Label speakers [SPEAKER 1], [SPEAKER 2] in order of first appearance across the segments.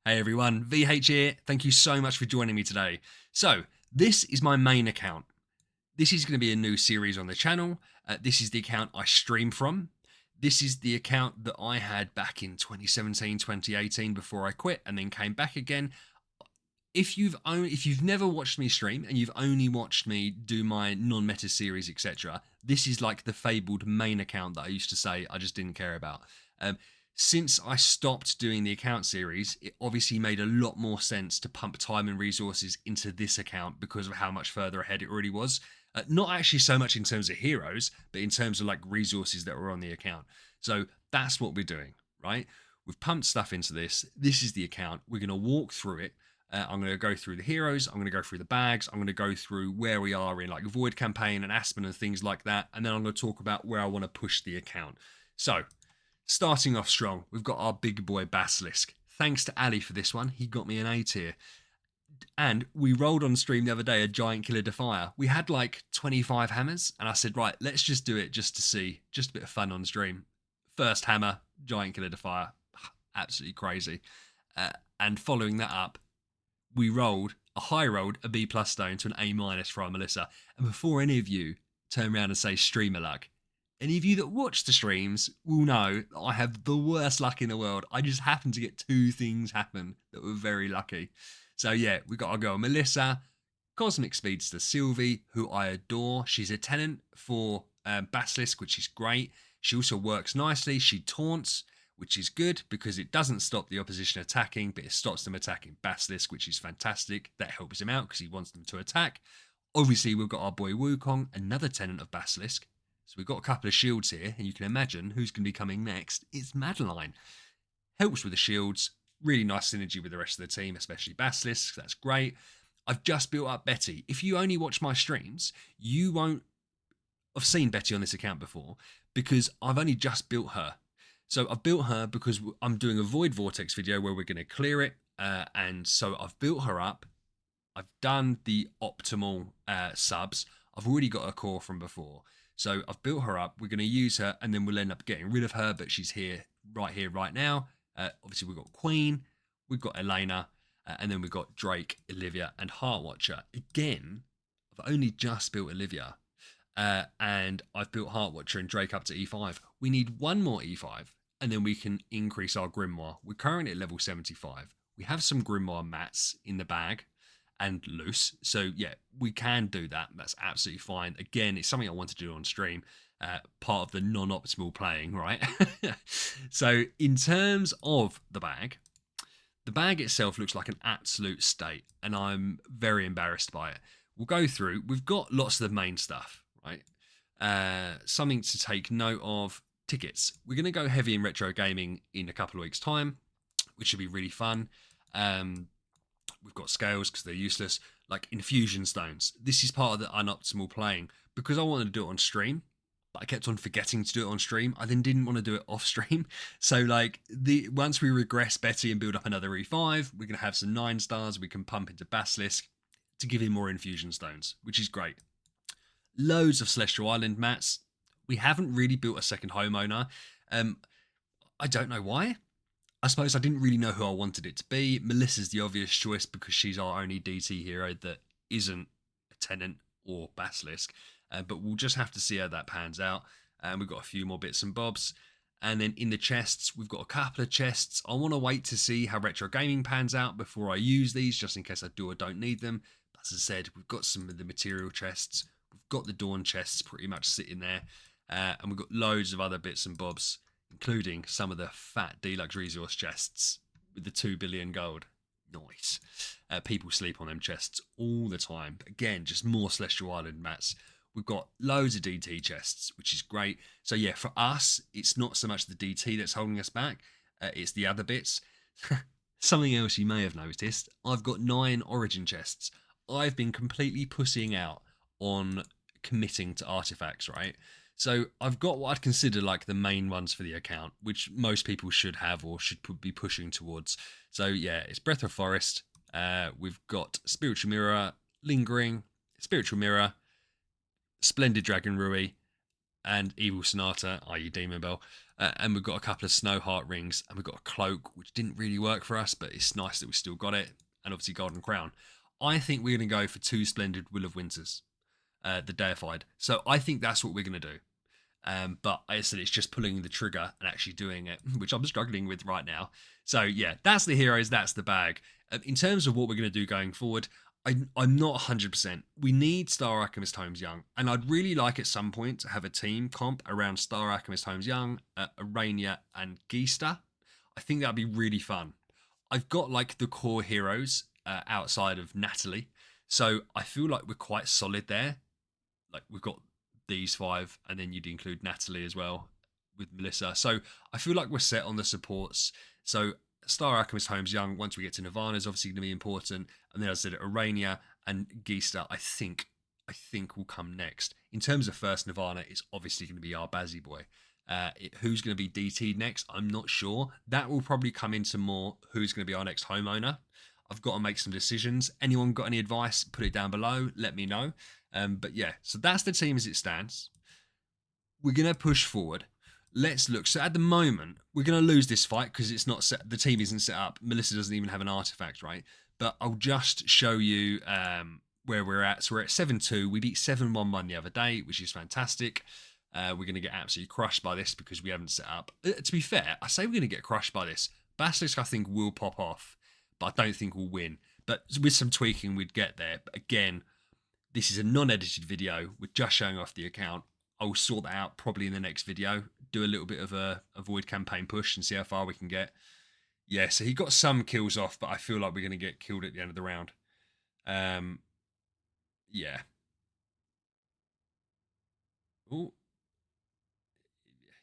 [SPEAKER 1] Hey everyone, VH here. Thank you so much for joining me today. So, this is my main account. This is going to be a new series on the channel. This is the account I stream from. This is the account that I had back in 2017, 2018 before I quit and then came back again. If you've never watched me stream and you've only watched me do my non-meta series, etc., this is like the fabled main account that I used to say I just didn't care about. Um, since I stopped doing the account series, it obviously made a lot more sense to pump time and resources into this account because of how much further ahead it already was. Not actually so much in terms of heroes, but in terms of like resources that were on the account. So that's what we're doing, right? We've pumped stuff into this. This is the account. We're going to walk through it. I'm going to go through the heroes. I'm going to go through the bags. I'm going to go through where we are in like Void campaign and Aspen and things like that. And then I'm going to talk about where I want to push the account. So, starting off strong, we've got our big boy Basilisk. Thanks to Ali for this one. He got me an A tier. And we rolled on stream the other day a giant killer defier. We had like 25 hammers, and I said, right, let's just do it just to see, just a bit of fun on stream. First hammer, giant killer defier, absolutely crazy. And following that up, we rolled a high rolled a B plus stone to an A minus for our Melissa. And before any of you turn around and say streamer luck, any of you that watch the streams will know that I have the worst luck in the world. I just happened to get two things happen that were very lucky. So yeah, we got our girl Melissa, Cosmic Speedster Sylvie, who I adore. She's a tenant for Basilisk, which is great. She also works nicely. She taunts, which is good because it doesn't stop the opposition attacking, but it stops them attacking Basilisk, which is fantastic. That helps him out because he wants them to attack. Obviously, we've got our boy Wukong, another tenant of Basilisk. So we've got a couple of shields here, and you can imagine who's going to be coming next. It's Madeline. Helps with the shields. Really nice synergy with the rest of the team, especially Basilisk. That's great. I've just built up Betty. If you only watch my streams, you won't have seen Betty on this account before because I've only just built her. So I've built her because I'm doing a Void Vortex video where we're going to clear it. And so I've built her up. I've done the optimal subs. I've already got a core from before. So I've built her up. We're going to use her and then we'll end up getting rid of her. But she's here, right now. Obviously, we've got Queen. We've got Elena. And then we've got Drake, Olivia, and Heartwatcher. Again, I've only just built Olivia. And I've built Heartwatcher and Drake up to E5. We need one more E5, and then we can increase our Grimoire. We're currently at level 75. We have some Grimoire mats in the bag and loose. So, yeah, we can do that. That's absolutely fine. Again, it's something I want to do on stream. Part of the non-optimal playing, right? So, in terms of the bag itself looks like an absolute state, and I'm very embarrassed by it. We'll go through. We've got lots of the main stuff, right? Something to take note of. Tickets. We're going to go heavy in retro gaming in a couple of weeks' time, which should be really fun. We've got scales because they're useless. Like infusion stones. This is part of the unoptimal playing because I wanted to do it on stream, but I kept on forgetting to do it on stream. I then didn't want to do it off stream. So like once we regress Betty and build up another E5, we're gonna have some 9 stars we can pump into Basilisk to give him more infusion stones, which is great. Loads of Celestial Island mats. We haven't really built a second homeowner. I don't know why. I suppose I didn't really know who I wanted it to be. Melissa's the obvious choice because she's our only DT hero that isn't a tenant or Basilisk. But we'll just have to see how that pans out. And we've got a few more bits and bobs. And then in the chests, we've got a couple of chests. I want to wait to see how retro gaming pans out before I use these, just in case I do or don't need them. But as I said, we've got some of the material chests. We've got the Dawn chests pretty much sitting there. And we've got loads of other bits and bobs, including some of the fat deluxe resource chests with the 2 billion gold. Nice. People sleep on them chests all the time. Again, just more Celestial Island mats. We've got loads of DT chests, which is great. So yeah, for us, it's not so much the DT that's holding us back. It's the other bits. Something else you may have noticed, I've got 9 origin chests. I've been completely pussying out on committing to artifacts, right? So I've got what I'd consider like the main ones for the account, which most people should have or should be pushing towards. So yeah, it's Breath of Forest. We've got Spiritual Mirror, Lingering, Spiritual Mirror, Splendid Dragon Rui, and Evil Sonata, i.e. Demon Bell. And we've got a couple of snow heart rings, and we've got a cloak, which didn't really work for us, but it's nice that we still got it. And obviously golden crown. I think we're going to go for 2 splendid Will of Winters, the deified. So I think that's what we're going to do. But I said it's just pulling the trigger and actually doing it, which I'm struggling with right now. So yeah, that's the heroes, that's the bag. In terms of what we're going to do going forward, I'm not 100%. We need Star Alchemist Holmes Young, and I'd really like at some point to have a team comp around Star Alchemist Holmes Young, Arania, and Geista. I think that'd be really fun. I've got like the core heroes outside of Natalie, so I feel like we're quite solid there. Like we've got these five, and then you'd include Natalie as well with Melissa. So I feel like we're set on the supports. So Star Alchemist Holmes Young, once we get to Nirvana, is obviously going to be important. And then as I said, Arania and Geista, I think will come next. In terms of first Nirvana, it's obviously going to be our Bazzy boy. Who's going to be DT next? I'm not sure. That will probably come into more who's going to be our next homeowner. I've got to make some decisions. Anyone got any advice? Put it down below. Let me know. But yeah, so that's the team as it stands. We're going to push forward. Let's look. So at the moment, we're going to lose this fight because it's not set. The team isn't set up. Melissa doesn't even have an artifact, right? But I'll just show you where we're at. So we're at 7-2. We beat 7-1-1 the other day, which is fantastic. We're going to get absolutely crushed by this because we haven't set up. To be fair, I say we're going to get crushed by this. Basilisk, I think, will pop off, but I don't think we'll win. But with some tweaking, we'd get there. But again, this is a non-edited video. We're just showing off the account. I'll sort that out probably in the next video. Do a little bit of a void campaign push and see how far we can get. Yeah, so he got some kills off, but I feel like we're going to get killed at the end of the round. Yeah. Oh,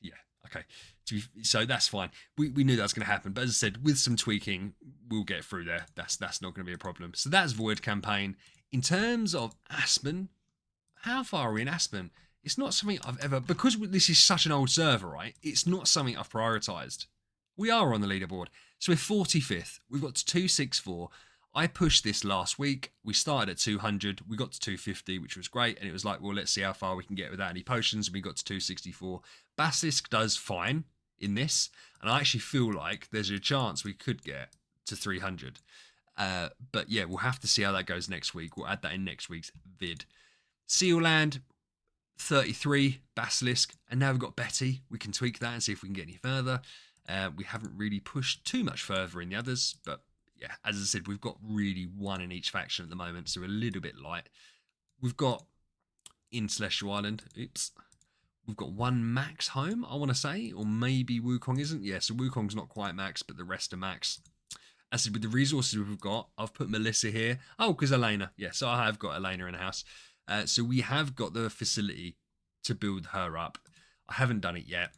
[SPEAKER 1] yeah. Okay. So that's fine. We knew that was going to happen, but as I said, with some tweaking, we'll get through there. That's not going to be a problem. So that's void campaign. In terms of Aspen, how far are we in Aspen? It's not something I've ever, because this is such an old server, right? It's not something I've prioritized. We are on the leaderboard. So we're 45th. We've got to 264. I pushed this last week. We started at 200. We got to 250, which was great. And it was like, well, let's see how far we can get without any potions. And we got to 264. Basilisk does fine in this. And I actually feel like there's a chance we could get to 300. But yeah, we'll have to see how that goes next week. We'll add that in next week's vid. Seal Land, 33, Basilisk, and now we've got Betty. We can tweak that and see if we can get any further. We haven't really pushed too much further in the others, but yeah, as I said, we've got really one in each faction at the moment, so we're a little bit light. We've got in Celestial Island, we've got one max home, I want to say, or maybe Wukong isn't. Yeah, so Wukong's not quite max, but the rest are max. As I said, with the resources we've got, I've put Melissa here. Oh, because Elena. Yeah, so I have got Elena in the house. So we have got the facility to build her up. I haven't done it yet,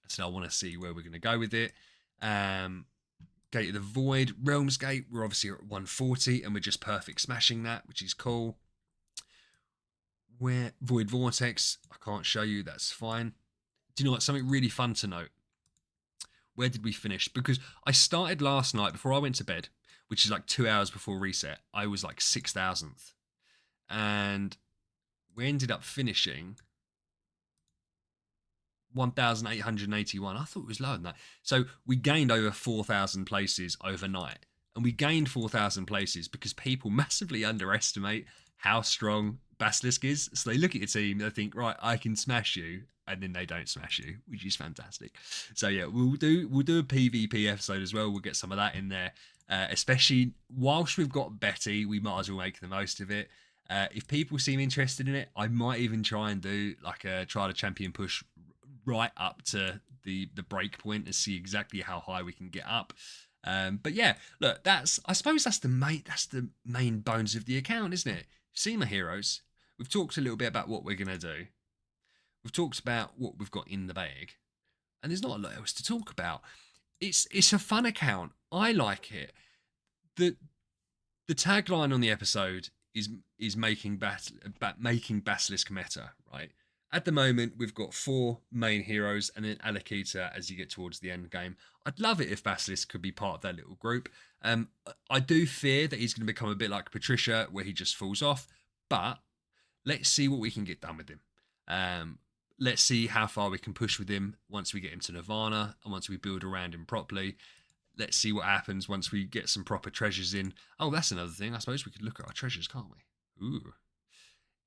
[SPEAKER 1] so I want to see where we're going to go with it. Gate of the Void, Realms Gate, we're obviously at 140, and we're just perfect smashing that, which is cool. Where Void Vortex, I can't show you, that's fine. Do you know what? Something really fun to note. Where did we finish? Because I started last night before I went to bed, which is like 2 hours before reset. I was like 6,000th. And we ended up finishing 1,881. I thought it was lower than that. So we gained over 4,000 places overnight. And we gained 4,000 places because people massively underestimate how strong Basilisk is. So they look at your team, they think, right, I can smash you, and then they don't smash you, which is fantastic. So yeah, we'll do a PvP episode as well. We'll get some of that in there. Especially whilst we've got Betty, we might as well make the most of it. If people seem interested in it, I might even try and do like a try to champion push right up to the break point and see exactly how high we can get up. But yeah, look, I suppose that's the main bones of the account, isn't it? You've seen my heroes. We've talked a little bit about what we're gonna do. We've talked about what we've got in the bag, and there's not a lot else to talk about. It's a fun account. I like it. The tagline on the episode is making Basilisk meta, right? At the moment, we've got 4 main heroes and then Alakita as you get towards the end game. I'd love it if Basilisk could be part of that little group. I do fear that he's going to become a bit like Patricia, where he just falls off, but let's see what we can get done with him. let's see how far we can push with him once we get him to Nirvana and once we build around him properly. Let's see what happens once we get some proper treasures in. Oh, that's another thing. I suppose we could look at our treasures, can't we? Ooh.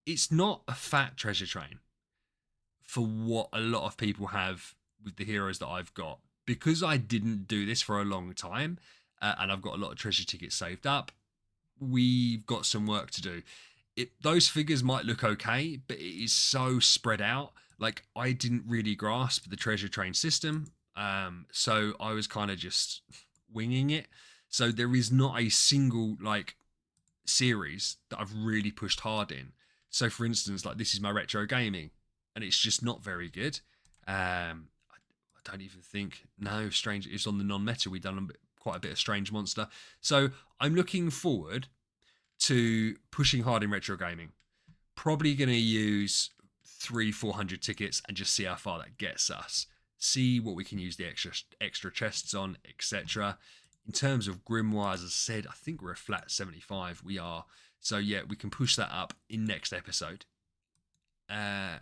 [SPEAKER 1] It's not a fat treasure train for what a lot of people have with the heroes that I've got. Because I didn't do this for a long time, and I've got a lot of treasure tickets saved up, we've got some work to do. Those figures might look okay, but it is so spread out. Like, I didn't really grasp the treasure train system, so I was kind of just winging it. So there is not a single like series that I've really pushed hard in. So for instance, like this is my retro gaming, and it's just not very good. I don't even think strange. It's on the non-meta. We've done quite a bit of Strange Monster, so I'm looking forward to pushing hard in retro gaming. Probably going to use 300-400 tickets and just see how far that gets us. See what we can use the extra chests on, etc. In terms of Grimoire, as I said, I think we're a flat 75. We are. So yeah, we can push that up in next episode. There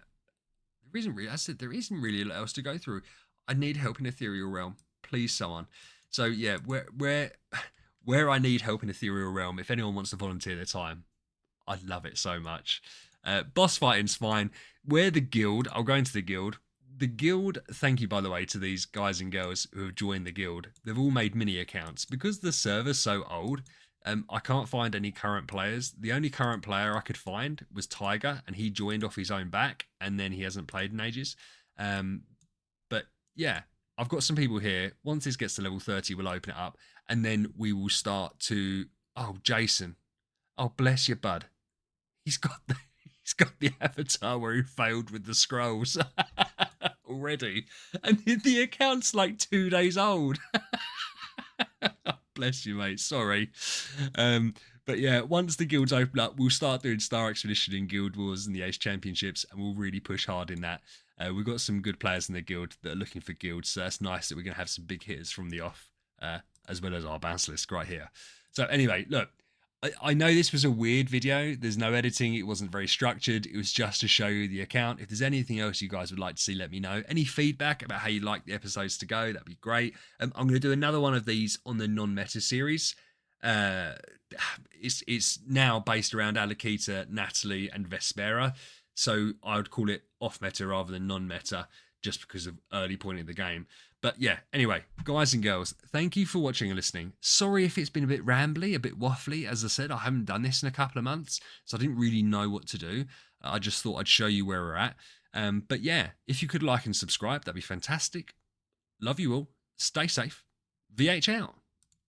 [SPEAKER 1] isn't really, as I said, there isn't really a lot else to go through. I need help in Ethereal Realm. Please, someone. So yeah, where I need help in Ethereal Realm, if anyone wants to volunteer their time, I'd love it so much. Boss fighting's fine. Where the guild, I'll go into the guild. The guild, thank you by the way to these guys and girls who have joined the guild. They've all made mini accounts. Because the server's so old, I can't find any current players. The only current player I could find was Tiger, and he joined off his own back, and then he hasn't played in ages. But yeah, I've got some people here. Once this gets to level 30, we'll open it up, and then we will start to... Oh, Jason. Oh, bless you, bud. He's got the avatar where he failed with the scrolls already, and the account's like 2 days old. Bless you, mate. Sorry. But yeah, once the guilds open up, we'll start doing Star Expedition in Guild Wars and the Ace Championships, and we'll really push hard in that. We've got some good players in the guild that are looking for guilds, so that's nice that we're going to have some big hitters from the off, as well as our Basilisk right here. So anyway, look, I know this was a weird video. There's no editing. It wasn't very structured. It was just to show you the account. If there's anything else you guys would like to see, let me know. Any feedback about how you'd like the episodes to go, that'd be great. I'm going to do another one of these on the non-meta series. It's now based around Alakita, Natalie, and Vespera. So I would call it off-meta rather than non-meta, just because of early point in the game. But yeah, anyway, guys and girls, thank you for watching and listening. Sorry if it's been a bit rambly, a bit waffly. As I said, I haven't done this in a couple of months, so I didn't really know what to do. I just thought I'd show you where we're at. But yeah, if you could like and subscribe, that'd be fantastic. Love you all. Stay safe. VH out.